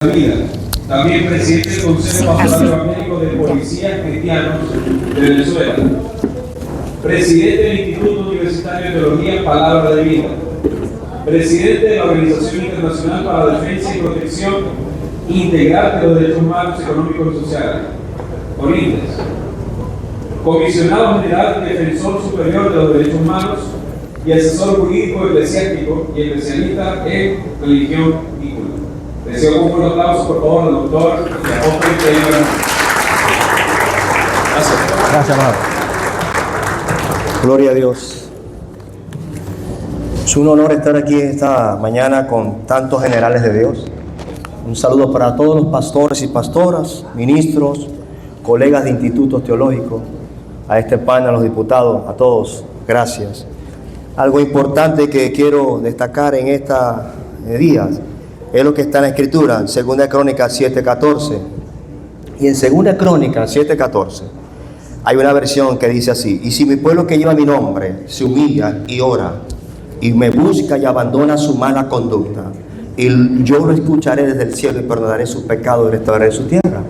Vida. También presidente del Consejo Pastoral Evangélico de Policías Cristianos de Venezuela. Presidente del Instituto Universitario de Teología Palabra de Vida. Presidente de la Organización Internacional para la Defensa y Protección Integral de los Derechos Humanos, Económicos y Sociales, ONIDES. Comisionado General Defensor Superior de los Derechos Humanos y asesor jurídico eclesiástico y especialista en religión y cultura. Deseo un fuerte aplauso, por favor, al doctor y apóstol Pedro Hernández. Gracias. Gracias, amado. Gloria a Dios. Es un honor estar aquí esta mañana con tantos generales de Dios. Un saludo para todos los pastores y pastoras, ministros, colegas de institutos teológicos, a este panel, a los diputados, a todos, gracias. Algo importante que quiero destacar en estos días es lo que está en la Escritura, en 2 Crónicas 7:14. Y en 2 Crónicas 7:14 hay una versión que dice así: y si mi pueblo que lleva mi nombre se humilla y ora, y me busca y abandona su mala conducta, y yo lo escucharé desde el cielo y perdonaré sus pecados y restauraré su tierra.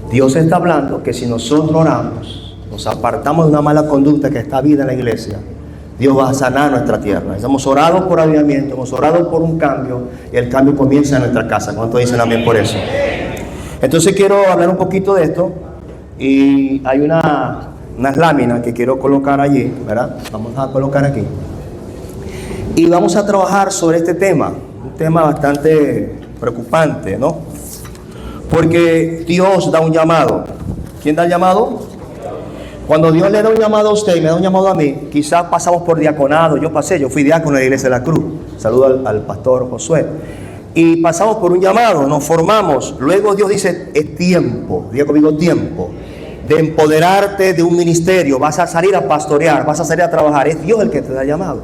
Dios está hablando que si nosotros oramos, nos apartamos de una mala conducta que está vida en la iglesia, Dios va a sanar nuestra tierra. Hemos orado por avivamiento, hemos orado por un cambio, y el cambio comienza en nuestra casa. ¿Cuántos dicen amén por eso? Entonces quiero hablar un poquito de esto, y hay unas láminas que quiero colocar allí, ¿verdad? Vamos a colocar aquí. Y vamos a trabajar sobre este tema, un tema bastante preocupante, ¿no? Porque Dios da un llamado. ¿Quién da el llamado? Cuando Dios le da un llamado a usted y me da un llamado a mí, quizás pasamos por diaconado. Yo fui diácono de la Iglesia de la Cruz. Saludo al pastor Josué. Y pasamos por un llamado, nos formamos. Luego Dios dice, es tiempo, diga conmigo, tiempo de empoderarte de un ministerio. Vas a salir a pastorear, vas a salir a trabajar. Es Dios el que te da llamado.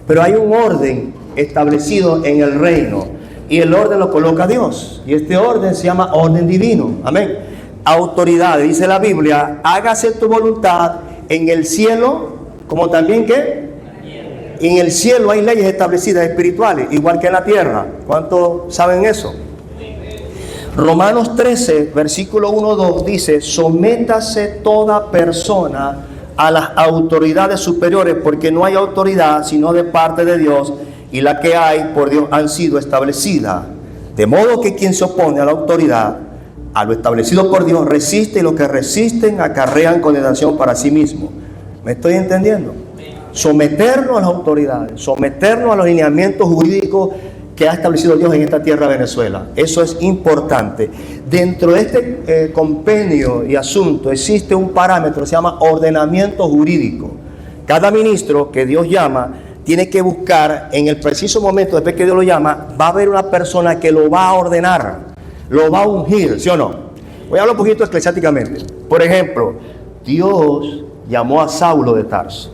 Pero hay un orden establecido en el reino, y el orden lo coloca Dios. Y este orden se llama orden divino. Amén. Autoridad, dice la Biblia, hágase tu voluntad en el cielo, como también que en el cielo hay leyes establecidas espirituales, igual que en la tierra. ¿Cuántos saben eso? Romanos 13, versículo 1-2 dice: sométase toda persona a las autoridades superiores, porque no hay autoridad sino de parte de Dios, y la que hay por Dios han sido establecidas. De modo que quien se opone a la autoridad, a lo establecido por Dios, resiste, y los que resisten acarrean condenación para sí mismos. ¿Me estoy entendiendo? Someternos a las autoridades, someternos a los lineamientos jurídicos que ha establecido Dios en esta tierra de Venezuela. Eso es importante. Dentro de este compendio y asunto existe un parámetro, se llama ordenamiento jurídico. Cada ministro que Dios llama tiene que buscar en el preciso momento, después que Dios lo llama, va a haber una persona que lo va a ordenar, lo va a ungir, ¿sí o no? Voy a hablar un poquito eclesiásticamente. Por ejemplo, Dios llamó a Saulo de Tarso.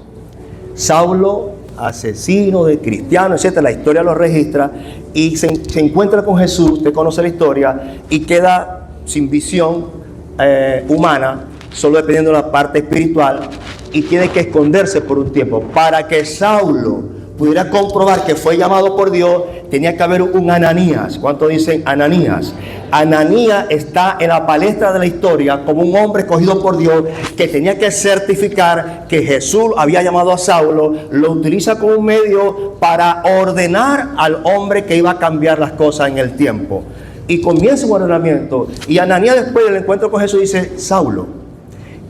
Saulo, asesino de cristianos, etc. La historia lo registra, y se encuentra con Jesús. Usted conoce la historia, y queda sin visión humana, solo dependiendo de la parte espiritual, y tiene que esconderse por un tiempo. Para que Saulo pudiera comprobar que fue llamado por Dios, tenía que haber un Ananías. ¿Cuánto dicen Ananías? Ananías está en la palestra de la historia como un hombre escogido por Dios, que tenía que certificar que Jesús había llamado a Saulo. Lo utiliza como un medio para ordenar al hombre que iba a cambiar las cosas en el tiempo. Y comienza un ordenamiento. Y Ananías, después del encuentro con Jesús, dice: Saulo,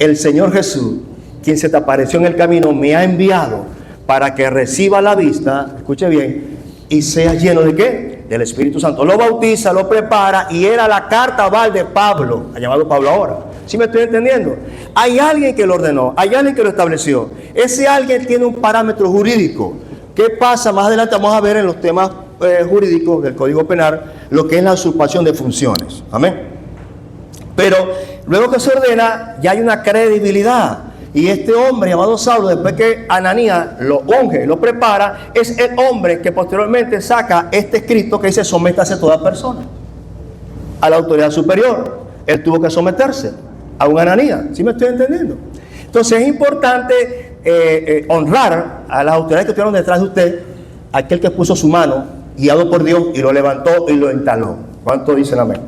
el Señor Jesús, quien se te apareció en el camino, me ha enviado para que reciba la vista, escuche bien, y sea lleno ¿de qué? Del Espíritu Santo. Lo bautiza, lo prepara, y era la carta aval de Pablo, ha llamado Pablo ahora. ¿Sí me estoy entendiendo? Hay alguien que lo ordenó, hay alguien que lo estableció. Ese alguien tiene un parámetro jurídico. ¿Qué pasa? Más adelante vamos a ver en los temas jurídicos del Código Penal lo que es la usurpación de funciones. Amén. Pero luego que se ordena, ya hay una credibilidad. Y este hombre llamado Saulo, después que Ananías lo unge, lo prepara, es el hombre que posteriormente saca este escrito que dice: sométase toda persona a la autoridad superior. Él tuvo que someterse a un Ananías. ¿Sí me estoy entendiendo? Entonces es importante honrar a las autoridades que estuvieron detrás de usted, aquel que puso su mano, guiado por Dios, y lo levantó y lo instaló. ¿Cuántos dicen amén?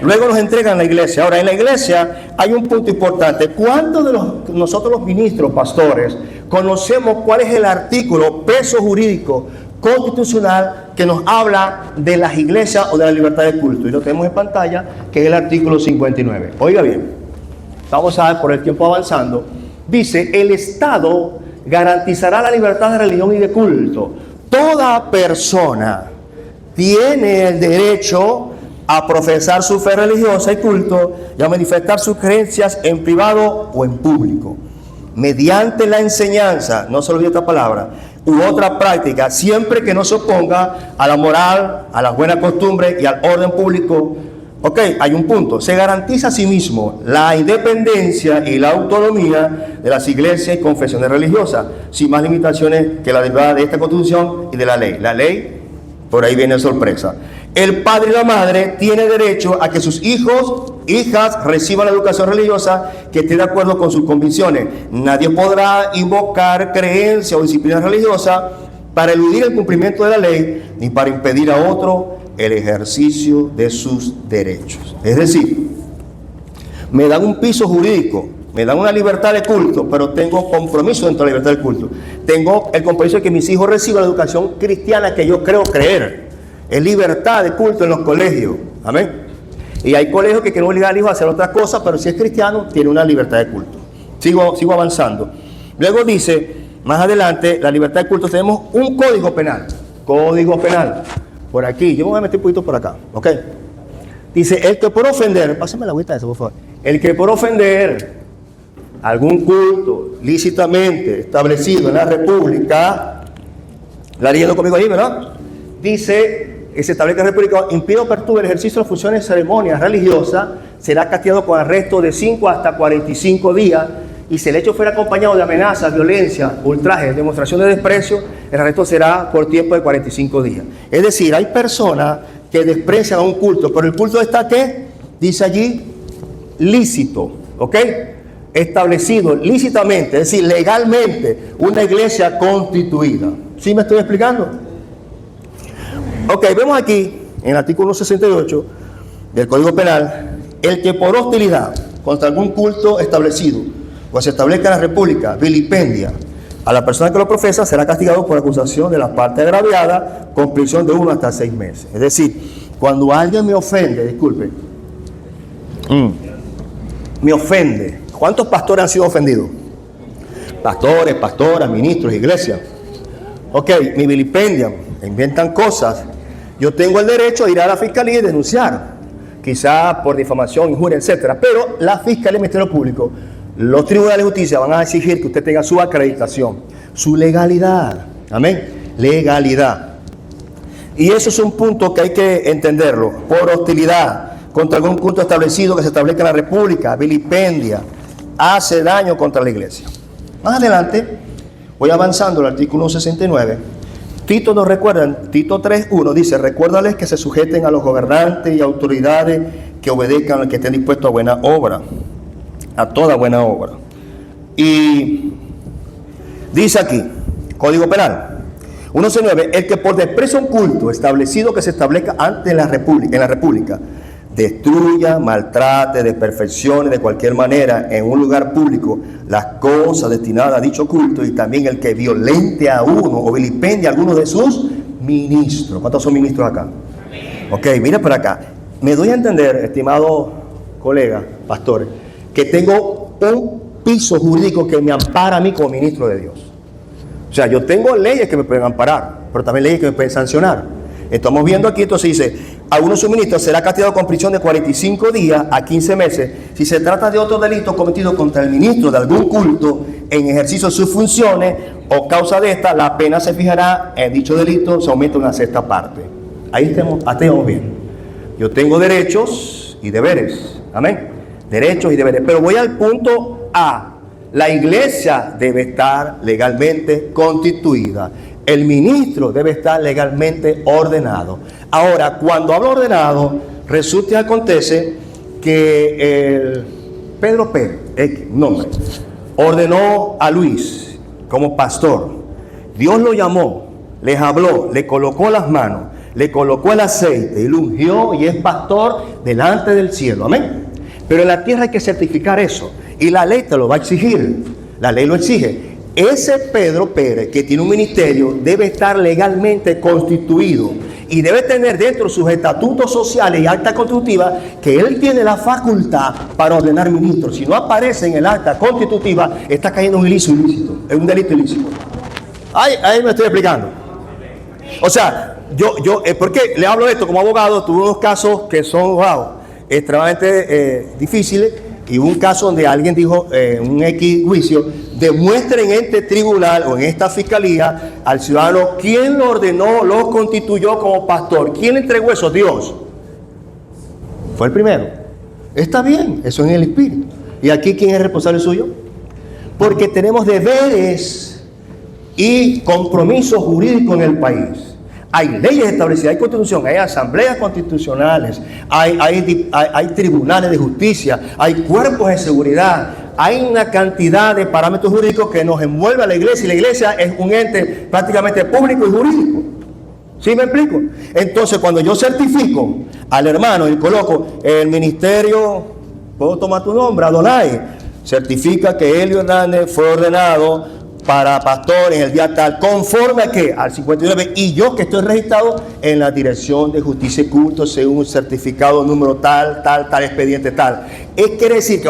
Luego nos entregan la iglesia. Ahora, en la iglesia hay un punto importante. ¿Cuántos de nosotros los ministros, pastores, conocemos cuál es el artículo, peso jurídico, constitucional que nos habla de las iglesias o de la libertad de culto? Y lo tenemos en pantalla, que es el artículo 59. Oiga bien, vamos a ver por el tiempo avanzando. Dice, el Estado garantizará la libertad de religión y de culto. Toda persona tiene el derecho a profesar su fe religiosa y culto y a manifestar sus creencias en privado o en público, mediante la enseñanza, no se olvide esta palabra, u otra práctica, siempre que no se oponga a la moral, a las buenas costumbres y al orden público. Ok, hay un punto. Se garantiza a sí mismo la independencia y la autonomía de las iglesias y confesiones religiosas, sin más limitaciones que la derivada de esta Constitución y de la ley. La ley, por ahí viene sorpresa. El padre y la madre tienen derecho a que sus hijos, hijas, reciban la educación religiosa que esté de acuerdo con sus convicciones. Nadie podrá invocar creencia o disciplina religiosa para eludir el cumplimiento de la ley, ni para impedir a otro el ejercicio de sus derechos. Es decir, me dan un piso jurídico, me dan una libertad de culto, pero tengo compromiso dentro de la libertad de culto. Tengo el compromiso de que mis hijos reciban la educación cristiana que yo creo creer. Es libertad de culto en los colegios. Amén. Y hay colegios que quieren obligar al hijo a hacer otras cosas, pero si es cristiano, tiene una libertad de culto. Sigo avanzando. Luego dice, más adelante, la libertad de culto, tenemos un código penal. Código penal. Por aquí, yo me voy a meter un poquito por acá, ¿ok? Dice, el que por ofender, pásame la agüita de eso, por favor. El que por ofender algún culto lícitamente establecido en la República, la leyendo conmigo ahí, ¿verdad? Dice, que se establece en la República, impide o perturbe el ejercicio de las funciones de ceremonias religiosas, será castigado con arresto de 5 hasta 45 días, y si el hecho fuera acompañado de amenazas, violencia, ultrajes, demostración de desprecio, el arresto será por tiempo de 45 días. Es decir, hay personas que desprecian a un culto, pero el culto está, ¿qué? Dice allí, lícito, ¿ok? Establecido lícitamente, es decir, legalmente, una iglesia constituida. ¿Sí me estoy explicando? Ok, vemos aquí, en el artículo 68 del Código Penal, el que por hostilidad contra algún culto establecido, pues se establezca en la República, vilipendia a la persona que lo profesa, será castigado por acusación de la parte agraviada con prisión de 1 hasta 6 meses. Es decir, cuando alguien me ofende, disculpe, me ofende. ¿Cuántos pastores han sido ofendidos? Pastores, pastoras, ministros, iglesias. Ok, me vilipendian, inventan cosas. Yo tengo el derecho de ir a la fiscalía y denunciar, quizá por difamación, injuria, etcétera. Pero la fiscalía y el Ministerio Público, los tribunales de justicia van a exigir que usted tenga su acreditación, su legalidad. Amén. Legalidad. Y eso es un punto que hay que entenderlo. Por hostilidad contra algún culto establecido que se establezca en la República, vilipendia, hace daño contra la iglesia. Más adelante, voy avanzando al artículo 69. Tito nos recuerda, Tito 3:1 dice, recuérdales que se sujeten a los gobernantes y autoridades, que obedezcan al que estén dispuestos a buena obra, a toda buena obra. Y dice aquí, Código Penal 169, el que por desprecio a un culto establecido que se establezca antes en la República, destruya, maltrate, desperfeccione de cualquier manera en un lugar público las cosas destinadas a dicho culto, y también el que violente a uno o vilipende a alguno de sus ministros. ¿Cuántos son ministros acá? Ok, mira por acá. Me doy a entender, estimado colega, pastores, que tengo un piso jurídico que me ampara a mí como ministro de Dios. O sea, yo tengo leyes que me pueden amparar, pero también leyes que me pueden sancionar. Estamos viendo aquí, entonces dice, alguno de sus ministros será castigado con prisión de 45 días a 15 meses si se trata de otro delito cometido contra el ministro de algún culto en ejercicio de sus funciones, o causa de esta, la pena se fijará en dicho delito, se aumenta una sexta parte. Ahí estamos bien. Yo tengo derechos y deberes. Amén. Derechos y deberes. Pero voy al punto A. La iglesia debe estar legalmente constituida. El ministro debe estar legalmente ordenado. Ahora, cuando hablo ordenado, resulta y acontece que Pedro Pérez, nombre, ordenó a Luis como pastor. Dios lo llamó, les habló, le colocó las manos, le colocó el aceite y lo ungió y es pastor delante del cielo. Amén. Pero en la tierra hay que certificar eso. Y la ley te lo va a exigir. La ley lo exige. Ese Pedro Pérez, que tiene un ministerio, debe estar legalmente constituido y debe tener dentro de sus estatutos sociales y acta constitutiva que él tiene la facultad para ordenar ministros. Si no aparece en el acta constitutiva, está cayendo en un ilícito, en un delito ilícito. Ahí me estoy explicando. O sea, ¿por qué le hablo de esto? Como abogado, tuve unos casos que son, extremadamente difíciles. Y hubo un caso donde alguien dijo en un X juicio: demuestren en este tribunal o en esta fiscalía al ciudadano quién lo ordenó, lo constituyó como pastor. ¿Quién le entregó eso? Dios. Fue el primero. Está bien, eso es en el espíritu. ¿Y aquí quién es responsable suyo? Porque tenemos deberes y compromisos jurídicos en el país. Hay leyes establecidas, hay constitución, hay asambleas constitucionales, hay tribunales de justicia, hay cuerpos de seguridad, hay una cantidad de parámetros jurídicos que nos envuelve a la iglesia, y la iglesia es un ente prácticamente público y jurídico. ¿Sí me explico? Entonces, cuando yo certifico al hermano y coloco el ministerio, puedo tomar tu nombre, Adonai, certifica que Elio Hernández fue ordenado para pastor en el día tal, conforme a ¿qué? Al 59, y yo que estoy registrado en la Dirección de Justicia y Culto según un certificado número tal, expediente tal. Quiere decir que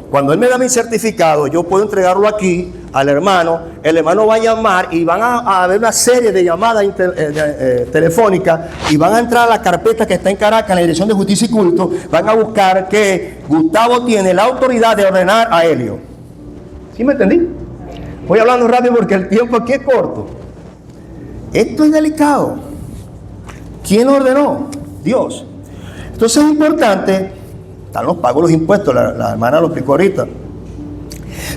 cuando él me da mi certificado, yo puedo entregarlo aquí al hermano, el hermano va a llamar y van a haber una serie de llamadas telefónicas y van a entrar a la carpeta que está en Caracas, en la Dirección de Justicia y Culto, van a buscar que Gustavo tiene la autoridad de ordenar a Helio. ¿Sí me entendí? Voy hablando rápido porque el tiempo aquí es corto. Esto es delicado. ¿Quién ordenó? Dios. Entonces es importante, están los pagos, los impuestos, la hermana lo explicó ahorita.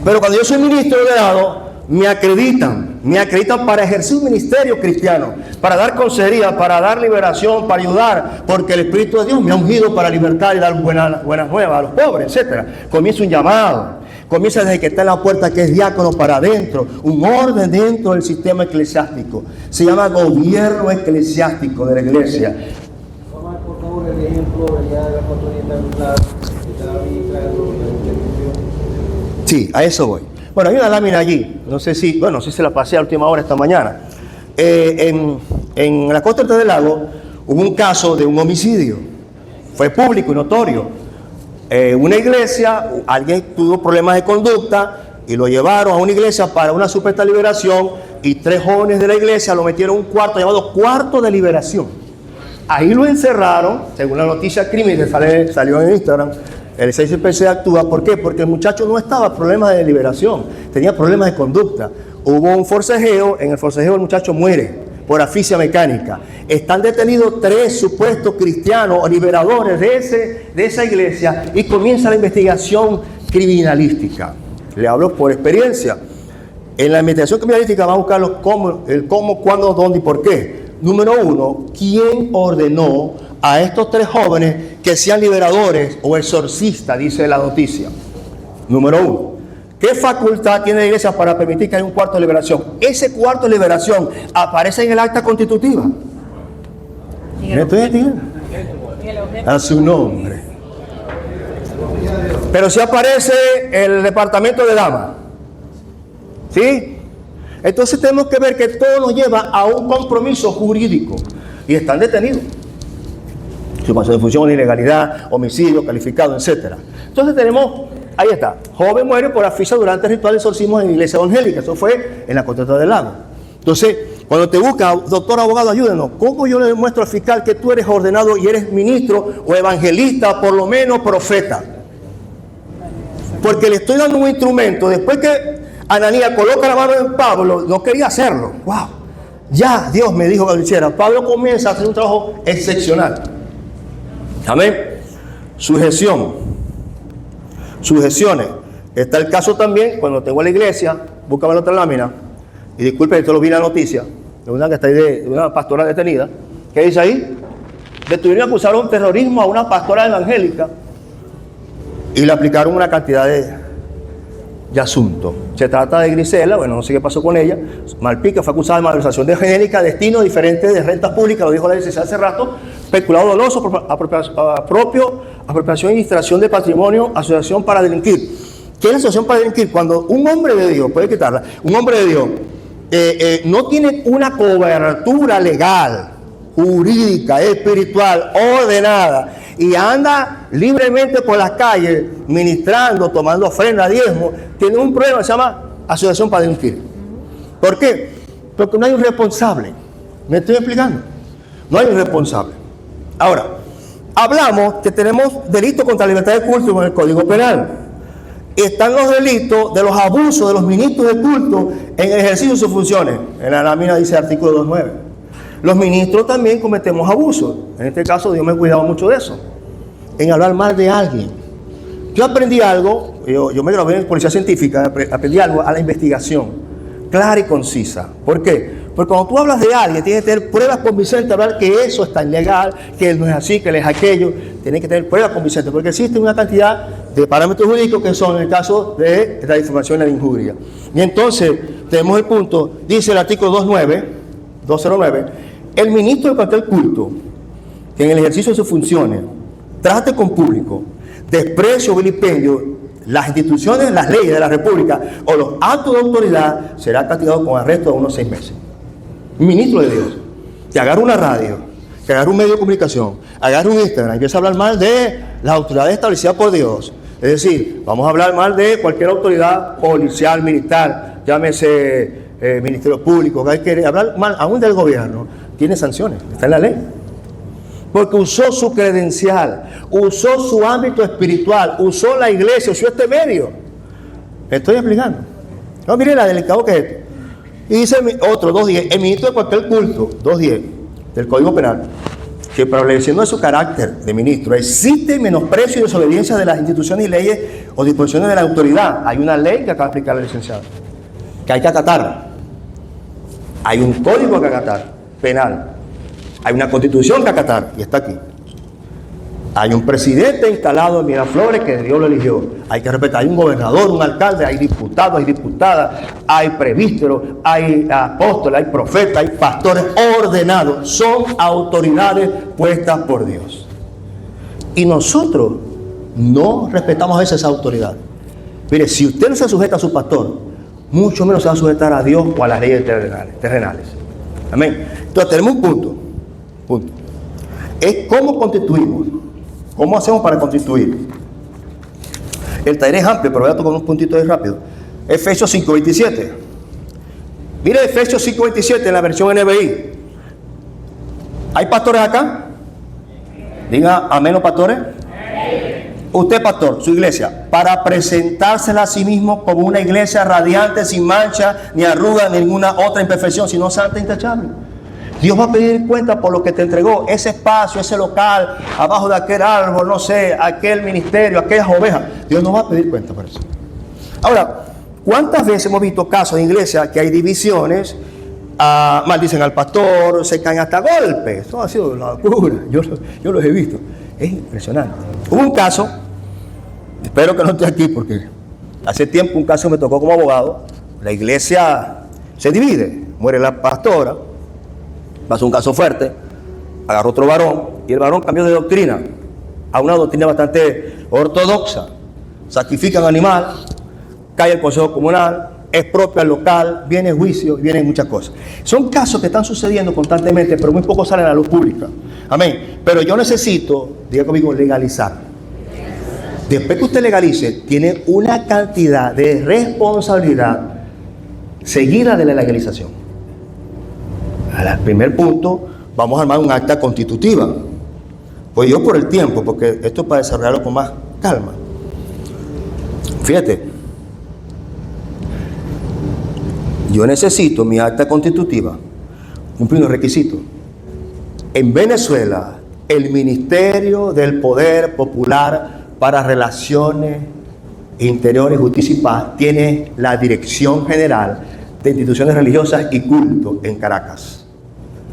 Pero cuando yo soy ministro ordenado, me acreditan para ejercer un ministerio cristiano, para dar consejería, para dar liberación, para ayudar, porque el Espíritu de Dios me ha ungido para libertar y dar buenas nuevas a los pobres, etc. Comienza un llamado. Comienza desde que está en la puerta, que es diácono, para adentro, un orden dentro del sistema eclesiástico. Se llama gobierno eclesiástico de la iglesia. Toma por favor el ejemplo de la oportunidad de Sí, a eso voy. Bueno, hay una lámina allí, no sé si se la pasé a última hora esta mañana. En la costa del lago hubo un caso de un homicidio. Fue público y notorio. Una iglesia, alguien tuvo problemas de conducta y lo llevaron a una iglesia para una supuesta liberación, y 3 jóvenes de la iglesia lo metieron en un cuarto llamado cuarto de liberación. Ahí lo encerraron, según la noticia crimen que salió en Instagram. El CICPC actúa, ¿por qué? Porque el muchacho no estaba en problemas de liberación, tenía problemas de conducta. Hubo un forcejeo, en el forcejeo el muchacho muere por asfixia mecánica. Están detenidos 3 supuestos cristianos o liberadores de esa iglesia, y comienza la investigación criminalística. Le hablo por experiencia. En la investigación criminalística van a buscar el cómo, cuándo, dónde y por qué. Número 1, ¿quién ordenó a estos 3 jóvenes que sean liberadores o exorcistas? Dice la noticia. Número 1. ¿Qué facultad tiene la iglesia para permitir que haya un cuarto de liberación? Ese cuarto de liberación aparece en el acta constitutiva. ¿Me estoy entendiendo? A su nombre. Pero si aparece el departamento de damas. ¿Sí? Entonces tenemos que ver que todo nos lleva a un compromiso jurídico. Y están detenidos. Sumación de función, ilegalidad, homicidio calificado, etc. Entonces tenemos... Ahí está, joven muere por asfixia durante el ritual de exorcismo en la iglesia evangélica. Eso fue en la costa del lago. Entonces, cuando te busca, doctor abogado, ayúdenos. ¿Cómo yo le demuestro al fiscal que tú eres ordenado y eres ministro o evangelista, por lo menos profeta? Porque le estoy dando un instrumento. Después que Ananías coloca la mano en Pablo, no quería hacerlo. ¡Wow! Ya Dios me dijo que lo hiciera. Pablo comienza a hacer un trabajo excepcional. Amén. Sujeciones. Está el caso también, cuando tengo a la iglesia, búscame la otra lámina, y disculpen, esto lo vi en la noticia, de una que está ahí de una pastora detenida. ¿Qué dice ahí? Detuvieron y acusaron terrorismo a una pastora evangélica y le aplicaron una cantidad de asunto. Se trata de Grisela, bueno, no sé qué pasó con ella. Malpica fue acusada de malversación de genérica, destino diferente de rentas públicas, lo dijo la licenciada hace rato, peculado doloso, apropiación y distracción de patrimonio, asociación para delinquir. ¿Qué es la asociación para delinquir? Cuando un hombre de Dios, puede quitarla, un hombre de Dios no tiene una cobertura legal, jurídica, espiritual, ordenada, y anda libremente por las calles, ministrando, tomando ofrenda, diezmo, tiene un problema que se llama asociación para delinquir. ¿Por qué? Porque no hay un responsable. ¿Me estoy explicando? No hay un responsable. Ahora, hablamos que tenemos delitos contra la libertad de culto en el Código Penal. Están los delitos de los abusos de los ministros de culto en el ejercicio de sus funciones. En la lámina dice artículo 2.9. Los ministros también cometemos abusos. En este caso, Dios me ha cuidado mucho de eso, en hablar mal de alguien. Yo aprendí algo, yo me gradué en policía científica, aprendí algo a la investigación, clara y concisa. ¿Por qué? Porque cuando tú hablas de alguien, tienes que tener pruebas convincentes, hablar que eso está ilegal, que él no es así, que él es aquello. Tienes que tener pruebas convincentes, porque existe una cantidad de parámetros jurídicos que son en el caso de la difamación y la injuria. Y entonces, tenemos el punto, dice el artículo 209, el ministro de cualquier culto, que en el ejercicio de sus funciones, trate con público, desprecio o vilipendio las instituciones, las leyes de la República o los actos de autoridad, será castigado con arresto de unos 6 meses. Un ministro de Dios, que agarra una radio, que agarra un medio de comunicación, agarra un Instagram y empieza a hablar mal de las autoridades establecidas por Dios. Es decir, vamos a hablar mal de cualquier autoridad policial, militar, llámese Ministerio Público, que hay que hablar mal aún del gobierno, tiene sanciones, está en la ley. Porque usó su credencial, usó su ámbito espiritual, usó la iglesia, usó este medio. ¿Me estoy explicando? No, miren la delicado que es esto. Y dice otro, 2.10, el ministro de cualquier culto, 2.10, del Código Penal, que prevaleciendo de su carácter de ministro, existe menosprecio y desobediencia de las instituciones y leyes o disposiciones de la autoridad. Hay una ley que acaba de explicar la licenciada, que hay que acatar. Hay un código que acatar, penal. Hay una constitución que acatar, y está aquí. Hay un presidente instalado en Miraflores que Dios lo eligió. Hay que respetar. Hay un gobernador, un alcalde, hay diputados, hay diputadas, hay presbíteros, hay apóstoles, hay profetas, hay pastores ordenados. Son autoridades puestas por Dios. Y nosotros no respetamos a veces esa autoridad. Mire, si usted no se sujeta a su pastor, mucho menos se va a sujetar a Dios o a las leyes terrenales. Amén. Entonces tenemos un punto. Es cómo constituimos. ¿Cómo hacemos para constituir? El taller es amplio, pero voy a tocar unos puntitos ahí rápido. Efesios 5.27. Mire Efesios 5.27 en la versión NBI. ¿Hay pastores acá? Diga amén los pastores. Usted, pastor, su iglesia, para presentársela a sí mismo como una iglesia radiante, sin mancha, ni arruga, ni ninguna otra imperfección, sino santa e intachable. Dios va a pedir cuenta por lo que te entregó, ese espacio, ese local, abajo de aquel árbol, no sé, aquel ministerio, aquellas ovejas. Dios no va a pedir cuenta por eso. Ahora, ¿cuántas veces hemos visto casos de iglesia que hay divisiones, maldicen al pastor, se caen hasta golpes? Eso ha sido una locura, yo los he visto. Es impresionante. Hubo un caso, espero que no esté aquí porque hace tiempo un caso me tocó como abogado. La iglesia se divide, muere la pastora, pasó un caso fuerte, agarró otro varón y el varón cambió de doctrina a una doctrina bastante ortodoxa. Sacrifican animal, cae el consejo comunal, expropia el local, viene juicio, vienen muchas cosas. Son casos que están sucediendo constantemente, pero muy pocos salen a la luz pública. Amén. Pero yo necesito, diga conmigo, legalizar. Después que usted legalice, tiene una cantidad de responsabilidad seguida de la legalización. Al primer punto, vamos a armar un acta constitutiva. Pues yo por el tiempo, porque esto es para desarrollarlo con más calma. Fíjate, yo necesito mi acta constitutiva, cumplir los requisitos. En Venezuela, el Ministerio del Poder Popular para Relaciones Interiores, Justicia y Paz tiene la Dirección General de Instituciones Religiosas y Culto en Caracas.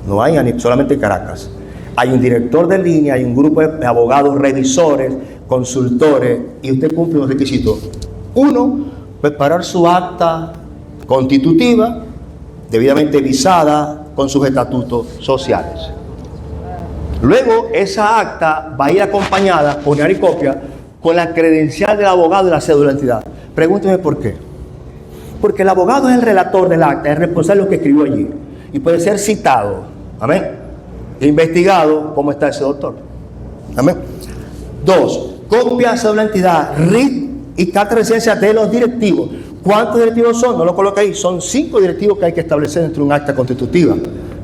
No hay solamente en Caracas. Hay un director de línea, hay un grupo de abogados, revisores, consultores, y usted cumple los requisitos. Uno, preparar su acta constitutiva, debidamente visada con sus estatutos sociales. Luego, esa acta va a ir acompañada, original y copia, con la credencial del abogado y la cédula de identidad. Pregúnteme por qué. Porque el abogado es el relator del acta, es responsable de lo que escribió allí. Y puede ser citado, amén, investigado, cómo está ese doctor. Amén. 2. Copia, cédula de identidad, RIT y carta de residencia de los directivos. ¿Cuántos directivos son? No lo coloca ahí. Son 5 directivos que hay que establecer dentro de un acta constitutiva.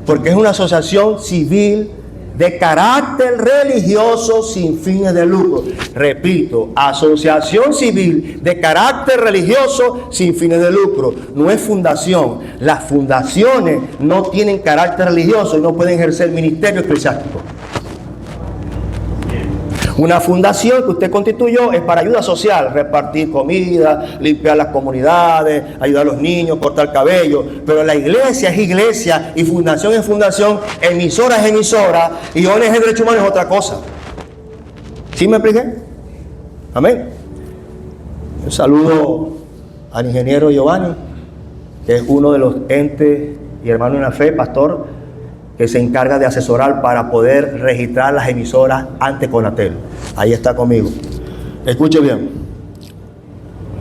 Porque es una asociación civil de carácter religioso sin fines de lucro. Repito, asociación civil de carácter religioso sin fines de lucro. No es fundación. Las fundaciones no tienen carácter religioso y no pueden ejercer ministerio eclesiástico. Una fundación que usted constituyó es para ayuda social, repartir comida, limpiar las comunidades, ayudar a los niños, cortar cabello. Pero la iglesia es iglesia y fundación es fundación, emisora es emisora y ONG de derechos humanos es otra cosa. ¿Sí me expliqué? Amén. Un saludo al ingeniero Giovanni, que es uno de los entes y hermano en la fe, pastor, que se encarga de asesorar para poder registrar las emisoras ante Conatel. Ahí está conmigo. Escuche bien.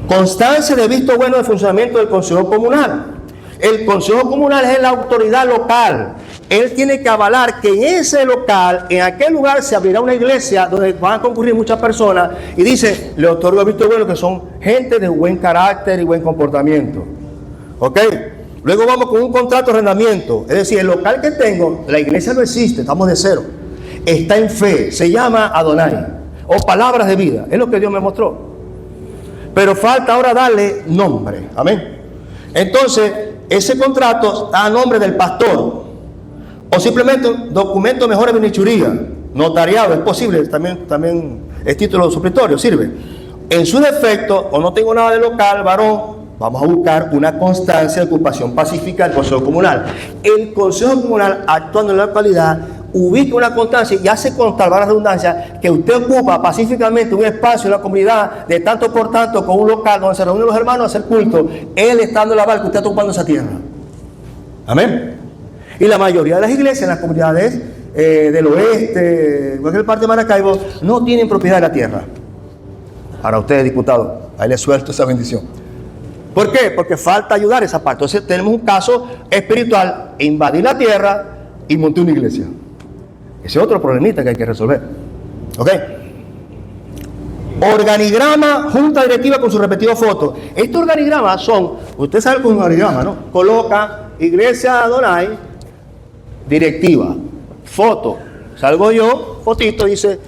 Constancia de visto bueno de funcionamiento del Consejo Comunal. El Consejo Comunal es la autoridad local. Él tiene que avalar que en ese local, en aquel lugar se abrirá una iglesia donde van a concurrir muchas personas y dice, le otorgo el visto bueno que son gente de buen carácter y buen comportamiento. ¿Ok? Luego vamos con un contrato de arrendamiento. Es decir, el local que tengo, la iglesia no existe, estamos de cero. Está en fe, se llama Adonai. O palabras de vida, es lo que Dios me mostró. Pero falta ahora darle nombre. Amén. Entonces, ese contrato está a nombre del pastor. O simplemente un documento mejor de benichuría, notariado, es posible, también es título supletorio, sirve. En su defecto, o no tengo nada de local, varón, vamos a buscar una constancia de ocupación pacífica del Consejo Comunal. El Consejo Comunal, actuando en la localidad, ubica una constancia y hace constar, para la redundancia, que usted ocupa pacíficamente un espacio en la comunidad de tanto por tanto con un local donde se reúnen los hermanos a hacer culto, él estando en la barca, usted está ocupando esa tierra. Amén. Y la mayoría de las iglesias en las comunidades del oeste, cualquier parte de Maracaibo, no tienen propiedad de la tierra. Para ustedes, diputados, ahí les suelto esa bendición. ¿Por qué? Porque falta ayudar esa parte. Entonces tenemos un caso espiritual, invadir la tierra y montar una iglesia. Ese es otro problemita que hay que resolver. ¿Ok? Organigrama, junta directiva con sus respectivas fotos. Estos organigramas son, usted sabe con un organigrama, ¿no? Coloca iglesia Adonai, directiva, foto. Salgo yo, fotito, dice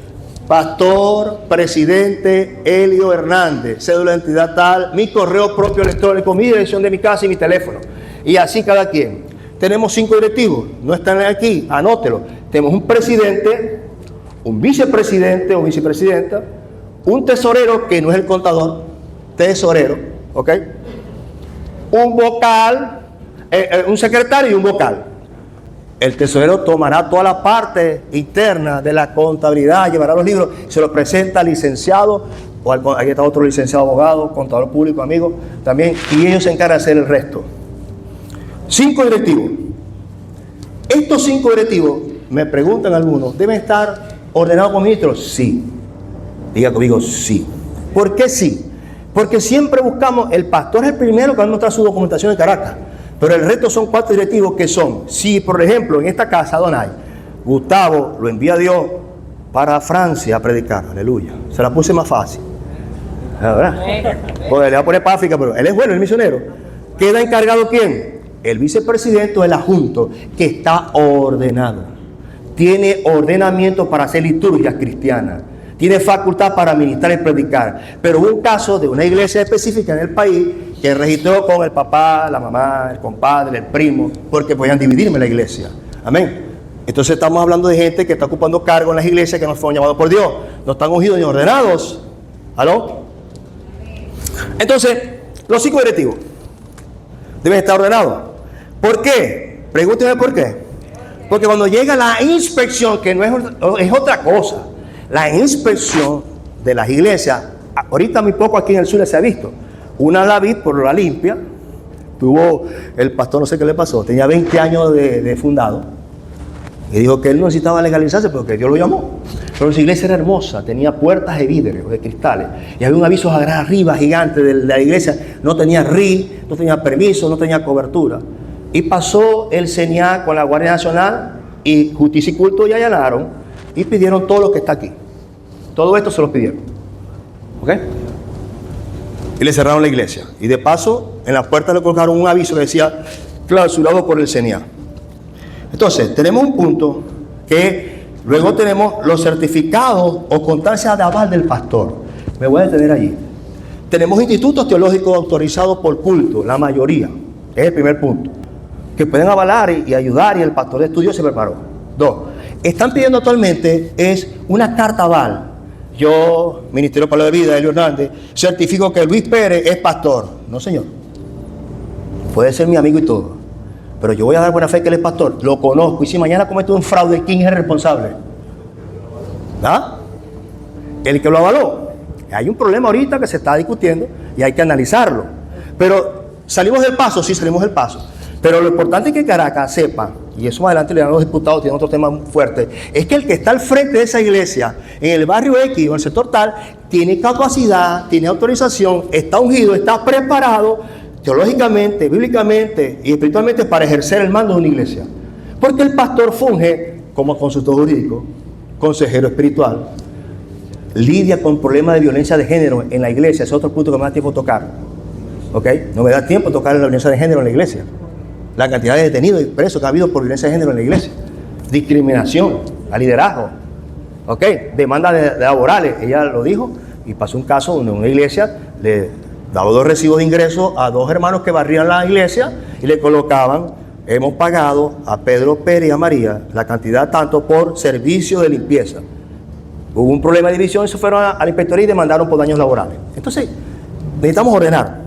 pastor, presidente Elio Hernández, cédula de identidad tal, mi correo propio electrónico, mi dirección de mi casa y mi teléfono. Y así cada quien. Tenemos 5 directivos, no están aquí, anótelo. Tenemos un presidente, un vicepresidente o vicepresidenta, un tesorero que no es el contador, tesorero, ¿ok? Un vocal, un secretario y un vocal. El tesorero tomará toda la parte interna de la contabilidad, llevará los libros, se los presenta al licenciado, o ahí está otro licenciado abogado, contador público, amigo, también, y ellos se encargan de hacer el resto. 5 directivos. Estos 5 directivos, me preguntan algunos, ¿deben estar ordenados por ministros? Sí. Diga conmigo, sí. ¿Por qué sí? Porque siempre buscamos, el pastor es el primero que va a mostrar su documentación de carácter. Pero el resto son 4 directivos que son, si por ejemplo en esta casa Adonai, Gustavo lo envía a Dios para Francia a predicar, aleluya, se la puse más fácil, ¿verdad? Pues le va a poner para África, pero él es bueno, el misionero. ¿Queda encargado quién? El vicepresidente o el adjunto, que está ordenado, tiene ordenamiento para hacer liturgias cristianas, tiene facultad para ministrar y predicar. Pero hubo un caso de una iglesia específica en el país que registró con el papá, la mamá, el compadre, el primo, porque podían dividirme la iglesia. Amén. Entonces estamos hablando de gente que está ocupando cargo en las iglesias que no fueron llamados por Dios. No están ungidos ni ordenados. ¿Aló? Entonces, los 5 directivos deben estar ordenados. ¿Por qué? Pregúnteme por qué. Porque cuando llega la inspección, que no es otra cosa, la inspección de las iglesias, ahorita muy poco aquí en el sur se ha visto. Una la vi por la limpia. Tuvo el pastor, no sé qué le pasó, tenía 20 años de fundado. Y dijo que él no necesitaba legalizarse porque Dios lo llamó. Pero esa iglesia era hermosa, tenía puertas de vidrio, de cristales. Y había un aviso arriba gigante de la iglesia. No tenía RI, no tenía permiso, no tenía cobertura. Y pasó el CENIAC con la Guardia Nacional y Justicia y Culto y allanaron y pidieron todo lo que está aquí. Todo esto se lo pidieron. ¿Ok? Y le cerraron la iglesia. Y de paso, en la puerta le colocaron un aviso que decía clausurado por el CENIAC. Entonces, tenemos un punto que luego tenemos los certificados o constancia de aval del pastor. Me voy a detener allí. Tenemos institutos teológicos autorizados por culto, la mayoría. Es el primer punto. Que pueden avalar y ayudar, y el pastor de estudio se preparó. 2. Están pidiendo actualmente es una carta aval. Yo, Ministerio Palabra de Vida, Elio Hernández, certifico que Luis Pérez es pastor. No, señor. Puede ser mi amigo y todo, pero yo voy a dar buena fe que él es pastor. Lo conozco, y si mañana comete un fraude, ¿quién es el responsable? ¿Ah? El que lo avaló. Hay un problema ahorita que se está discutiendo y hay que analizarlo. Pero salimos del paso, sí salimos del paso. Pero lo importante es que Caracas sepa, y eso más adelante le dan a los diputados, tienen otro tema fuerte, es que el que está al frente de esa iglesia, en el barrio X o en el sector tal, tiene capacidad, tiene autorización, está ungido, está preparado teológicamente, bíblicamente y espiritualmente para ejercer el mando de una iglesia. Porque el pastor funge como consultor jurídico, consejero espiritual, lidia con problemas de violencia de género en la iglesia. Ese es otro punto que me da tiempo tocar. ¿Ok? No me da tiempo tocar la violencia de género en la iglesia. La cantidad de detenidos y presos que ha habido por violencia de género en la iglesia. Discriminación, a liderazgo. ¿Ok? Demandas laborales. Ella lo dijo y pasó un caso donde una iglesia le daba 2 recibos de ingreso a 2 hermanos que barrían la iglesia y le colocaban: hemos pagado a Pedro Pérez y a María la cantidad tanto por servicio de limpieza. Hubo un problema de división y se fueron a la inspectoría y demandaron por daños laborales. Entonces, necesitamos ordenar.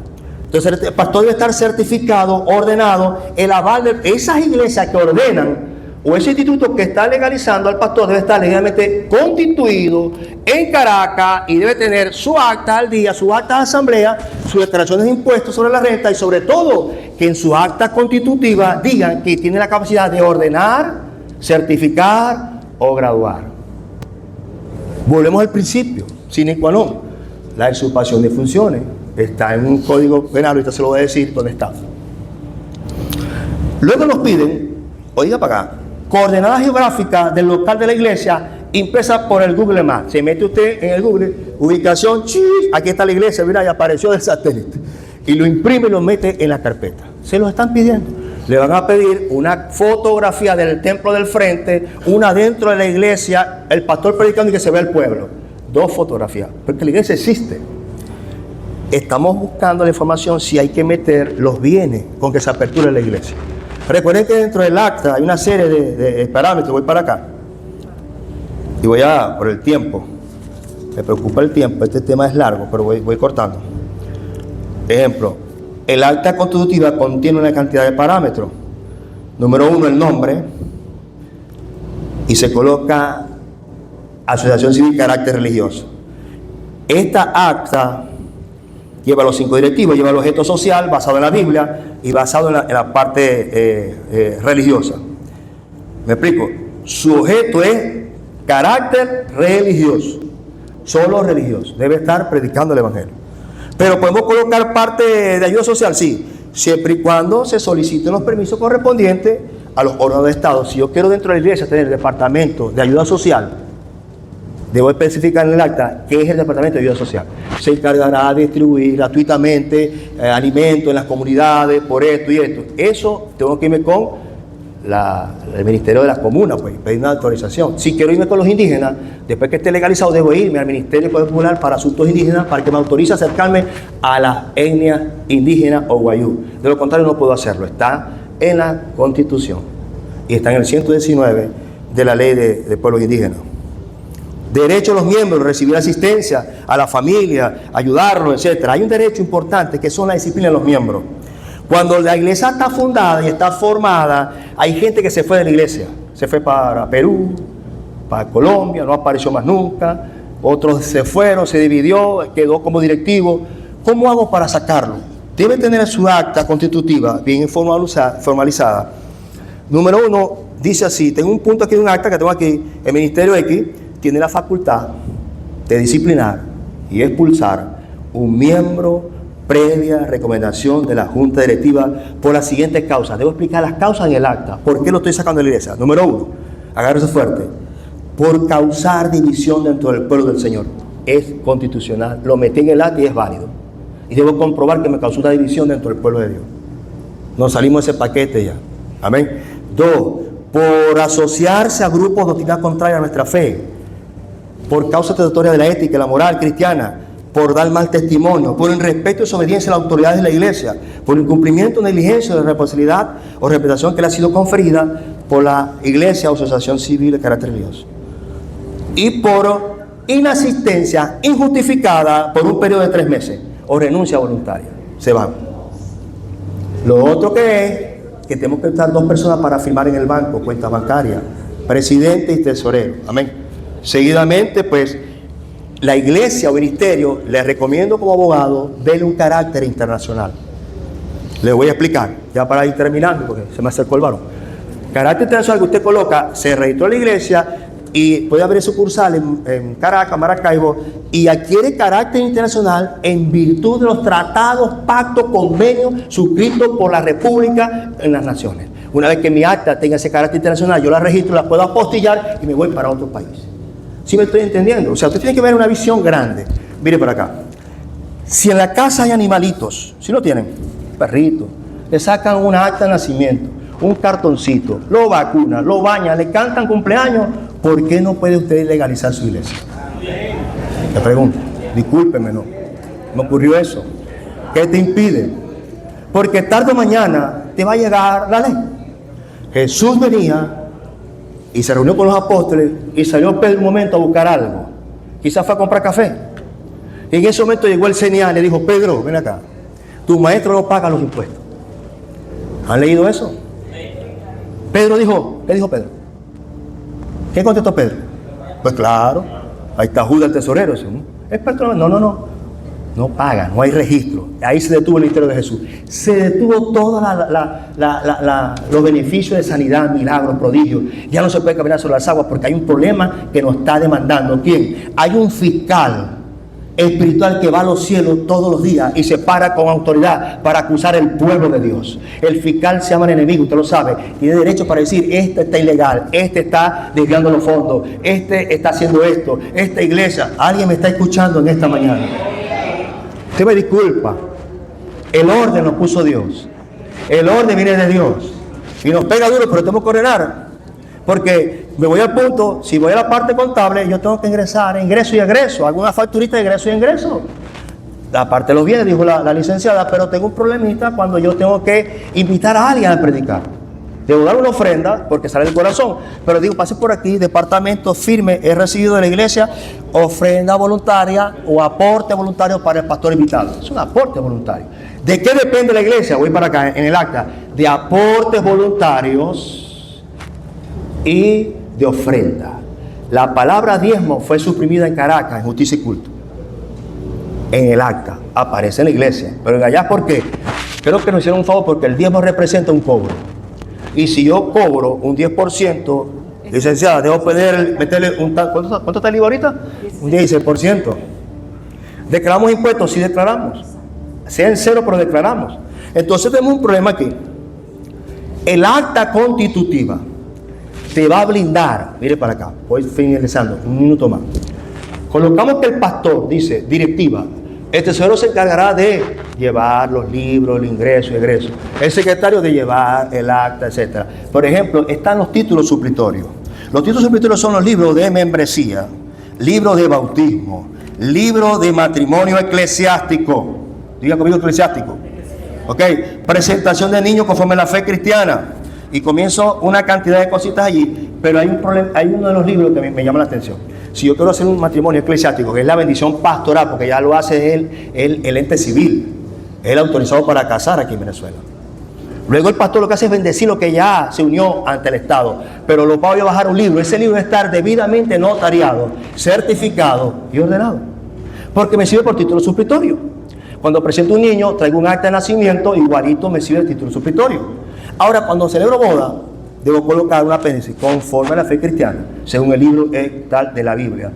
Entonces, el pastor debe estar certificado, ordenado. El aval de esas iglesias que ordenan o ese instituto que está legalizando al pastor debe estar legalmente constituido en Caracas y debe tener su acta al día, su acta de asamblea, sus declaraciones de impuestos sobre la renta y sobre todo que en su acta constitutiva digan que tiene la capacidad de ordenar, certificar o graduar. Volvemos al principio, sine qua non, la usurpación de funciones. Está en un código penal, ahorita se lo voy a decir dónde está. Luego nos piden, oiga para acá, coordenadas geográficas del local de la iglesia impresas por el Google Maps. Se mete usted en el Google, ubicación, aquí está la iglesia, mira, ya apareció del satélite. Y lo imprime y lo mete en la carpeta. Se lo están pidiendo. Le van a pedir una fotografía del templo del frente, una dentro de la iglesia, el pastor predicando y que se vea el pueblo. 2 fotografías, porque la iglesia existe. Estamos buscando la información si hay que meter los bienes con que se aperture la iglesia. Recuerden que dentro del acta hay una serie de parámetros. Voy para acá y voy por el tiempo. Me preocupa el tiempo, este tema es largo, pero voy cortando. Ejemplo, el acta constitutiva contiene una cantidad de parámetros. Número 1, el nombre, y se coloca asociación civil carácter religioso. Esta acta lleva los 5 directivos, lleva el objeto social basado en la Biblia y basado en la parte religiosa. ¿Me explico? Su objeto es carácter religioso, solo religioso. Debe estar predicando el evangelio. Pero podemos colocar parte de ayuda social, sí, siempre y cuando se soliciten los permisos correspondientes a los órganos de Estado. Si yo quiero dentro de la iglesia tener el departamento de ayuda social, debo especificar en el acta qué es el departamento de ayuda social. Se encargará de distribuir gratuitamente alimentos en las comunidades por esto y esto. Eso tengo que irme con el Ministerio de las Comunas, pues, pedir una autorización. Si quiero irme con los indígenas, después que esté legalizado, debo irme al Ministerio Popular para Asuntos Indígenas para que me autorice a acercarme a las etnias indígenas o guayú. De lo contrario, no puedo hacerlo. Está en la Constitución y está en el 119 de la Ley de Pueblos Indígenas. Derecho a los miembros, recibir asistencia a la familia, ayudarlos, etc. Hay un derecho importante que son la disciplina de los miembros. Cuando la iglesia está fundada y está formada, hay gente que se fue de la iglesia. Se fue para Perú, para Colombia, no apareció más nunca. Otros se fueron, se dividió, quedó como directivo. ¿Cómo hago para sacarlo? Debe tener su acta constitutiva bien formalizada. Número 1, dice así, tengo un punto aquí de un acta que tengo aquí, el Ministerio X tiene la facultad de disciplinar y expulsar un miembro previa recomendación de la Junta Directiva por las siguientes causas. Debo explicar las causas en el acta. ¿Por qué lo estoy sacando de la iglesia? Número 1, agárrese fuerte, por causar división dentro del pueblo del Señor. Es constitucional, lo metí en el acta y es válido. Y debo comprobar que me causó una división dentro del pueblo de Dios. Nos salimos de ese paquete ya. Amén. 2, por asociarse a grupos doctrinales contrarios a nuestra fe, por causa territorial de la ética y la moral cristiana, por dar mal testimonio, por irrespeto y desobediencia a las autoridades de la iglesia, por incumplimiento, negligencia de responsabilidad o reputación que le ha sido conferida por la iglesia o asociación civil de carácter religioso. Y por inasistencia injustificada por un periodo de 3 meses o renuncia voluntaria. Se van. Lo otro que es que tenemos que estar 2 personas para firmar en el banco, cuenta bancaria, presidente y tesorero. Amén. Seguidamente, pues, la iglesia o ministerio, les recomiendo como abogado, denle un carácter internacional. Les voy a explicar, ya para ir terminando, porque se me acercó el varón. Carácter internacional que usted coloca, se registró en la iglesia y puede abrir sucursal en Caracas, Maracaibo, y adquiere carácter internacional en virtud de los tratados, pactos, convenios suscritos por la República en las naciones. Una vez que mi acta tenga ese carácter internacional, yo la registro, la puedo apostillar y me voy para otro país. ¿Sí me estoy entendiendo? O sea, usted tiene que ver una visión grande. Mire para acá. Si en la casa hay animalitos, si lo tienen, perritos, le sacan una acta de nacimiento, un cartoncito, lo vacunan, lo bañan, le cantan cumpleaños, ¿por qué no puede usted legalizar su iglesia? Le pregunto, discúlpeme, no me ocurrió eso. ¿Qué te impide? Porque tarde o mañana te va a llegar la ley. Jesús venía y se reunió con los apóstoles y salió por el momento a buscar algo. Quizás fue a comprar café. Y en ese momento llegó el señal y le dijo, Pedro, ven acá, tu maestro no paga los impuestos. ¿Han leído eso? Pedro dijo, ¿qué dijo Pedro? ¿Qué contestó Pedro? Pues claro, ahí está Judas el tesorero. ¿Es no. No paga, no hay registro. Ahí se detuvo el ministerio de Jesús. Se detuvo todos los beneficios de sanidad, milagros, prodigios. Ya no se puede caminar sobre las aguas porque hay un problema que nos está demandando. ¿Quién? Hay un fiscal espiritual que va a los cielos todos los días y se para con autoridad para acusar al pueblo de Dios. El fiscal se llama el enemigo, usted lo sabe. Tiene derecho para decir, este está ilegal, este está desviando los fondos, este está haciendo esto, esta iglesia. Alguien me está escuchando en esta mañana. Usted me disculpa, el orden lo puso Dios, el orden viene de Dios y nos pega duro, pero tenemos que ordenar, porque me voy al punto, si voy a la parte contable, yo tengo que ingresar, ingreso y egreso, alguna facturita de ingreso y ingreso, la parte de los bienes, dijo la licenciada, pero tengo un problemita cuando yo tengo que invitar a alguien a predicar. Debo dar una ofrenda porque sale del corazón, pero digo, pase por aquí, departamento firme, he recibido de la iglesia ofrenda voluntaria o aporte voluntario para el pastor invitado. Es un aporte voluntario. ¿De qué depende la iglesia? Voy para acá en el acta. De aportes voluntarios y de ofrenda. La palabra diezmo fue suprimida en Caracas, en Justicia y Culto. En el acta aparece en la iglesia, pero en allá, ¿por qué? Creo que nos hicieron un favor porque el diezmo representa un cobro. Y si yo cobro un 10%, licenciada, debo meterle ¿cuánto está el IVA ahorita? Un 16%. ¿Declaramos impuestos? Sí declaramos. Sea en cero, pero declaramos. Entonces tenemos un problema aquí. El acta constitutiva te va a blindar. Mire para acá, voy finalizando, un minuto más. Colocamos que el pastor dice, directiva, el tesorero se encargará de llevar los libros, el ingreso y egreso. El secretario de llevar el acta, etc. Por ejemplo, están los títulos suplitorios. Los títulos suplitorios son los libros de membresía, libros de bautismo, libros de matrimonio eclesiástico. Diga conmigo eclesiástico. Ok. Presentación de niños conforme a la fe cristiana. Y comienzo una cantidad de cositas allí. Pero hay un problema, hay uno de los libros que me llama la atención. Si yo quiero hacer un matrimonio eclesiástico, que es la bendición pastoral, porque ya lo hace el ente civil, es el autorizado para casar aquí en Venezuela. Luego el pastor lo que hace es bendecir lo que ya se unió ante el Estado. Pero lo voy a bajar un libro. Ese libro debe estar debidamente notariado, certificado y ordenado. Porque me sirve por título suplitorio. Cuando presento un niño, traigo un acta de nacimiento, igualito me sirve el título supletorio. Ahora, cuando celebro boda, debo colocar un apéndice conforme a la fe cristiana, según el libro tal de la Biblia.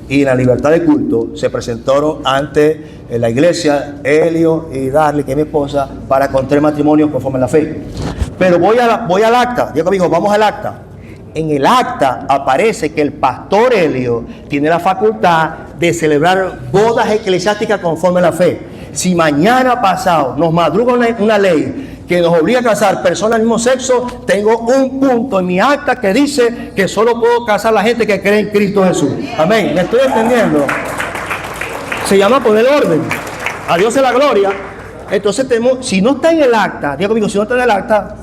Y en la libertad de culto se presentaron ante la iglesia Helio y Darly, que es mi esposa, para contraer matrimonio conforme a la fe. Pero voy al acta. Diego me dijo, vamos al acta. En el acta aparece que el pastor Helio tiene la facultad de celebrar bodas eclesiásticas conforme a la fe. Si mañana pasado nos madruga una ley que nos obliga a casar personas del mismo sexo, tengo un punto en mi acta que dice que solo puedo casar a la gente que cree en Cristo Jesús. Amén. ¿Me estoy entendiendo? Se llama poner orden. A Dios es la gloria. Entonces tenemos, si no está en el acta, digo conmigo, si no está en el acta,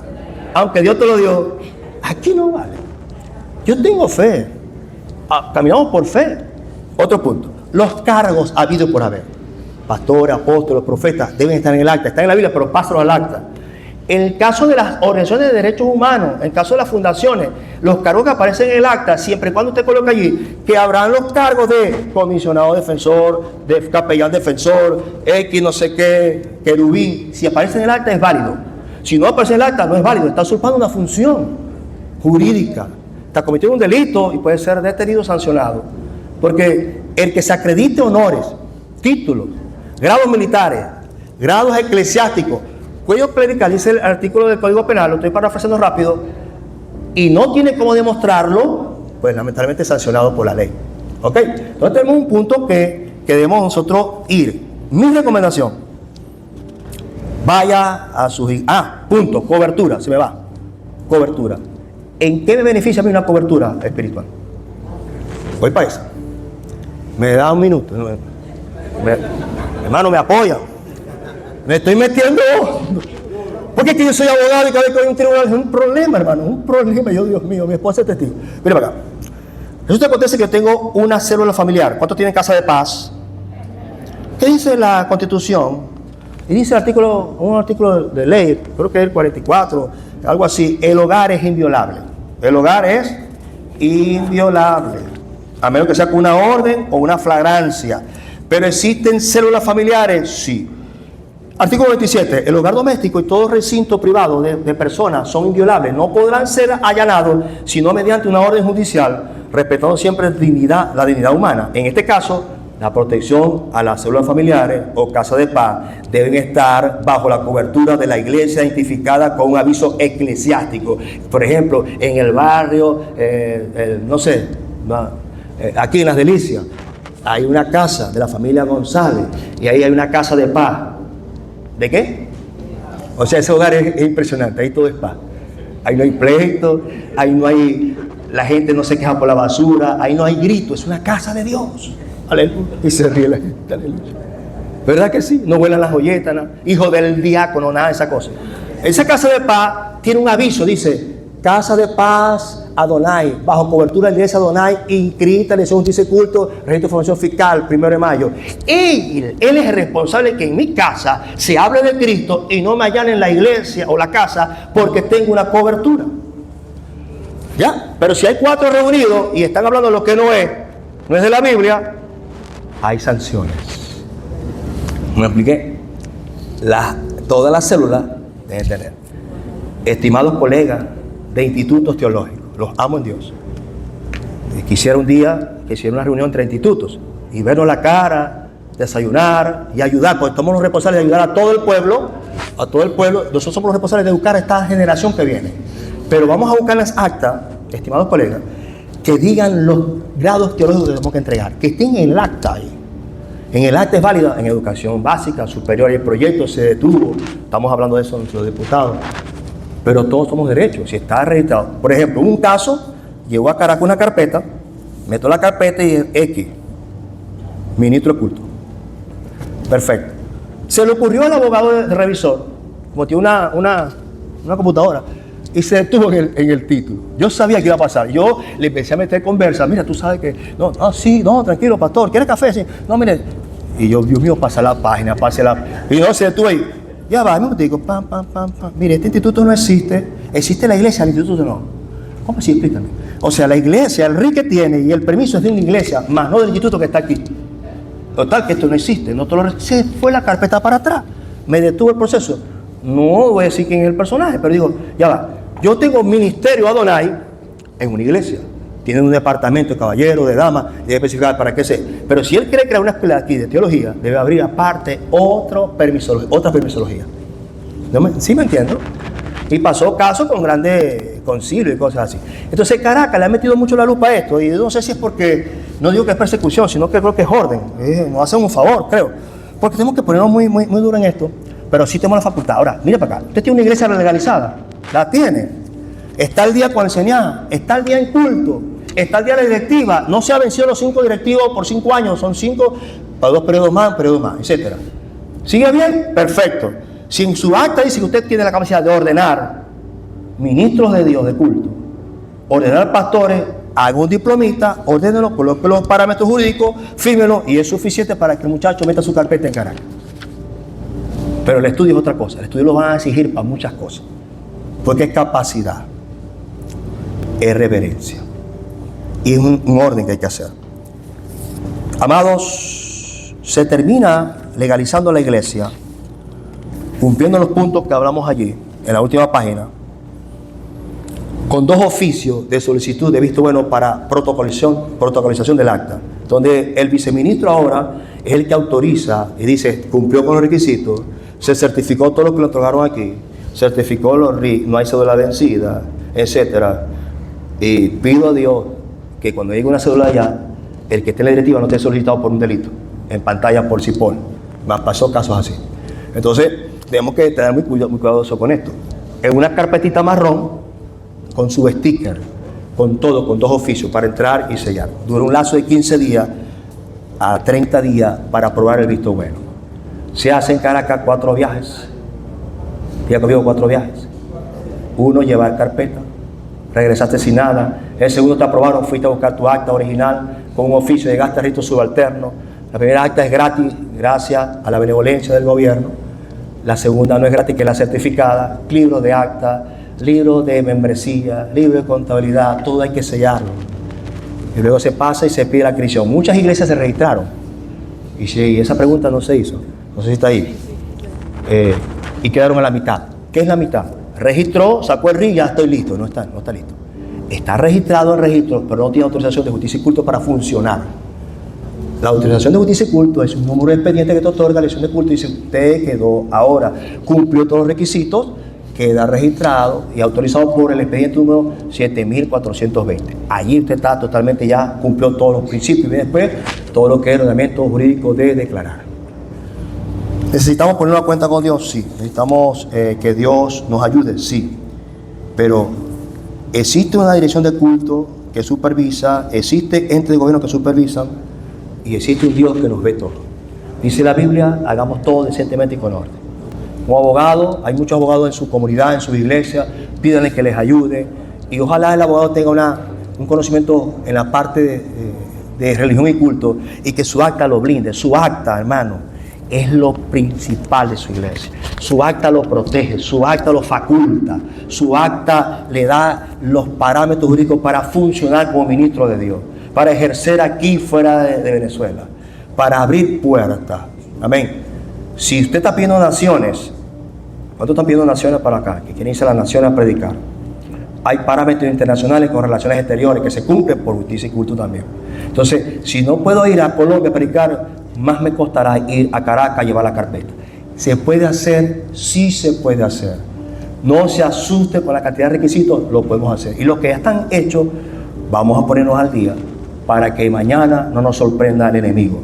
aunque Dios te lo dio, aquí no vale. Yo tengo fe. Caminamos por fe. Otro punto. Los cargos habidos por haber. Pastores, apóstoles, profetas deben estar en el acta. Están en la Biblia, pero pásenlo al acta. En el caso de las organizaciones de derechos humanos, en el caso de las fundaciones, los cargos que aparecen en el acta, siempre y cuando usted coloque allí, que habrán los cargos de comisionado defensor, de capellán defensor, X no sé qué, querubín. Si aparece en el acta es válido. Si no aparece en el acta no es válido. Está usurpando una función jurídica. Está cometiendo un delito y puede ser detenido o sancionado. Porque el que se acredite honores, títulos, grados militares, grados eclesiásticos, cuello clerical, dice el artículo del Código Penal, lo estoy parafraseando rápido, y no tiene cómo demostrarlo, pues lamentablemente es sancionado por la ley. ¿Ok? Entonces tenemos un punto que debemos nosotros ir. Mi recomendación, vaya a su... punto, cobertura, se me va. Cobertura. ¿En qué me beneficia a mí una cobertura espiritual? Voy para eso. Me da un minuto. Hermano, me apoya. Me estoy metiendo. Porque es que yo soy abogado y cada vez que hay un tribunal es un problema, hermano. Un problema. Yo, Dios mío, mi esposa es testigo. Mira para acá. Resulta que acontece que yo tengo una célula familiar. ¿Cuántos tienen casa de paz? ¿Qué dice la Constitución? Y dice un artículo de ley, creo que es el 44, algo así. El hogar es inviolable. El hogar es inviolable. A menos que sea con una orden o una flagrancia. ¿Pero existen células familiares? Sí. Artículo 27. El hogar doméstico y todo recinto privado de personas son inviolables. No podrán ser allanados sino mediante una orden judicial, respetando siempre la dignidad humana. En este caso, la protección a las células familiares o casa de paz deben estar bajo la cobertura de la iglesia identificada con un aviso eclesiástico. Por ejemplo, en el barrio, aquí en Las Delicias, hay una casa de la familia González y ahí hay una casa de paz. ¿De qué? O sea, ese hogar es impresionante, ahí todo es paz. Ahí no hay pleito, ahí no hay, la gente no se queja por la basura, ahí no hay grito, es una casa de Dios. Aleluya. Y se ríe la gente, aleluya. ¿Verdad que sí? No vuelan las joyetas, ¿no? Hijo del diácono, nada de esa cosa. Esa casa de paz tiene un aviso, dice, Casa de Paz Adonai, bajo cobertura de la iglesia Adonai, inscrita en el justicia y culto, registro de información fiscal, 1 de mayo. Él es el responsable que en mi casa se hable de Cristo y no me allanen la iglesia o la casa porque tengo una cobertura. ¿Ya? Pero si hay 4 reunidos y están hablando de lo que no es de la Biblia, hay sanciones. ¿Me expliqué? Todas las células deben tener. Estimados colegas de institutos teológicos, los amo en Dios. Quisiera un día que hiciera una reunión entre institutos y vernos la cara, desayunar y ayudar, porque somos los responsables de ayudar a todo el pueblo. Nosotros somos los responsables de educar a esta generación que viene. Pero vamos a buscar las actas, estimados colegas, que digan los grados teológicos que tenemos que entregar, que estén en el acta ahí. En el acta es válida en educación básica, superior, y el proyecto se detuvo. Estamos hablando de eso nuestros diputados. Pero todos somos derechos, si está registrado. Por ejemplo, un caso, llegó a Caracas una carpeta, meto la carpeta y X, ministro de culto. Perfecto. Se le ocurrió al abogado de revisor, como tiene una computadora, y se detuvo en el título. Yo sabía que iba a pasar. Yo le empecé a meter conversa. Mira, tú sabes que... No, tranquilo, pastor. ¿Quieres café? Sí. No, mire. Y yo, Dios mío, pasa la página, Y no, se detuvo ahí. Ya va, me digo, pam. Mire, este instituto no existe. Existe la iglesia, el instituto no. ¿Cómo así? Explícame. O sea, la iglesia, el RIC que tiene y el permiso es de una iglesia, más no del instituto que está aquí. Total, que esto no existe. No te lo se fue la carpeta para atrás. Me detuvo el proceso. No voy a decir quién es el personaje, pero digo, ya va. Yo tengo ministerio Adonai en una iglesia. Tienen un departamento de caballeros, de damas, debe especificar para qué sé. Pero si él quiere crear una escuela aquí de teología, debe abrir aparte otra permisología. ¿Sí me entiendo? Y pasó caso con grandes concilios y cosas así. Entonces Caracas le ha metido mucho la lupa a esto. Y yo no sé si es porque, no digo que es persecución, sino que creo que es orden. Nos hacen un favor, creo. Porque tenemos que ponernos muy duro en esto. Pero sí tenemos la facultad. Ahora, mire para acá. Usted tiene una iglesia legalizada. La tiene. Está el día con el Señor. Está el día en culto. Está el día de la directiva. No se ha vencido los 5 directivos por 5 años. Son 5 para 2 periodos más, etc. ¿Sigue bien? Perfecto. Si en su acta dice que usted tiene la capacidad de ordenar ministros de Dios de culto, ordenar pastores, haga un diplomita, ordénelo, coloque los parámetros jurídicos, fírmelo y es suficiente para que el muchacho meta su carpeta en Caracas. Pero el estudio es otra cosa. El estudio lo van a exigir para muchas cosas. Porque es capacidad, es reverencia y es un orden que hay que hacer. Amados, se termina legalizando la iglesia, cumpliendo los puntos que hablamos allí, en la última página, con 2 oficios de solicitud de visto bueno para protocolización del acta, donde el viceministro ahora es el que autoriza y dice, cumplió con los requisitos, se certificó todo lo que le otorgaron aquí, certificó los RIC, no hay cédula vencida, etcétera. Y pido a Dios que cuando llegue una cédula allá, el que esté en la directiva no esté solicitado por un delito, en pantalla por CIPOL. Más pasó casos así. Entonces, tenemos que tener muy cuidadoso con esto. En una carpetita marrón, con su sticker, con todo, con 2 oficios para entrar y sellar. Dura un lazo de 15 días a 30 días para aprobar el visto bueno. Se hacen en Caracas 4 viajes. Ya conmigo 4 viajes. 1, llevar carpeta. Regresaste sin nada. El segundo te aprobaron, fuiste a buscar tu acta original con un oficio, llegaste a rito subalterno. La primera acta es gratis, gracias a la benevolencia del gobierno. La segunda no es gratis, que es la certificada. Libro de acta, libro de membresía, libro de contabilidad, todo hay que sellarlo. Y luego se pasa y se pide la adquisición. Muchas iglesias se registraron. Y esa pregunta no se hizo. No sé si está ahí. Y quedaron a la mitad. ¿Qué es la mitad? Registró, sacó el RIC, ya estoy listo. No está listo. Está registrado en registro, pero no tiene autorización de justicia y culto para funcionar. La autorización de justicia y culto es un número de expediente que te otorga la elección de culto y dice, usted quedó ahora, cumplió todos los requisitos, queda registrado y autorizado por el expediente número 7420. Allí usted está totalmente ya, cumplió todos los principios y después todo lo que es el ordenamiento jurídico de declarar. ¿Necesitamos poner una cuenta con Dios? Sí. ¿Necesitamos que Dios nos ayude? Sí. Pero existe una dirección de culto que supervisa, existe entes de gobierno que supervisan y existe un Dios que nos ve todo. Dice la Biblia, hagamos todo decentemente y con orden. Un abogado, hay muchos abogados en su comunidad, en su iglesia, pídanle que les ayude y ojalá el abogado tenga un conocimiento en la parte de religión y culto y que su acta lo blinde. Su acta, hermano, es lo principal de su iglesia. Su acta lo protege, su acta lo faculta, su acta le da los parámetros jurídicos para funcionar como ministro de Dios, para ejercer aquí fuera de Venezuela, para abrir puertas. Amén. Si usted está pidiendo naciones, ¿cuántos están pidiendo naciones para acá? Que quieren irse a las naciones a predicar. Hay parámetros internacionales con relaciones exteriores que se cumplen por justicia y culto también. Entonces, si no puedo ir a Colombia a predicar, más me costará ir a Caracas a llevar la carpeta. ¿Se puede hacer? Sí se puede hacer. No se asuste con la cantidad de requisitos, lo podemos hacer. Y los que ya están hechos, vamos a ponernos al día para que mañana no nos sorprenda el enemigo.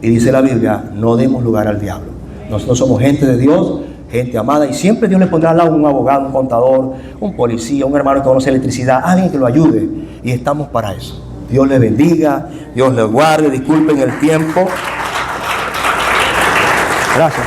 Y dice la Biblia, no demos lugar al diablo. Nosotros somos gente de Dios, gente amada, y siempre Dios le pondrá al lado un abogado, un contador, un policía, un hermano que conoce electricidad, alguien que lo ayude. Y estamos para eso. Dios le bendiga, Dios le guarde, disculpen el tiempo. Gracias.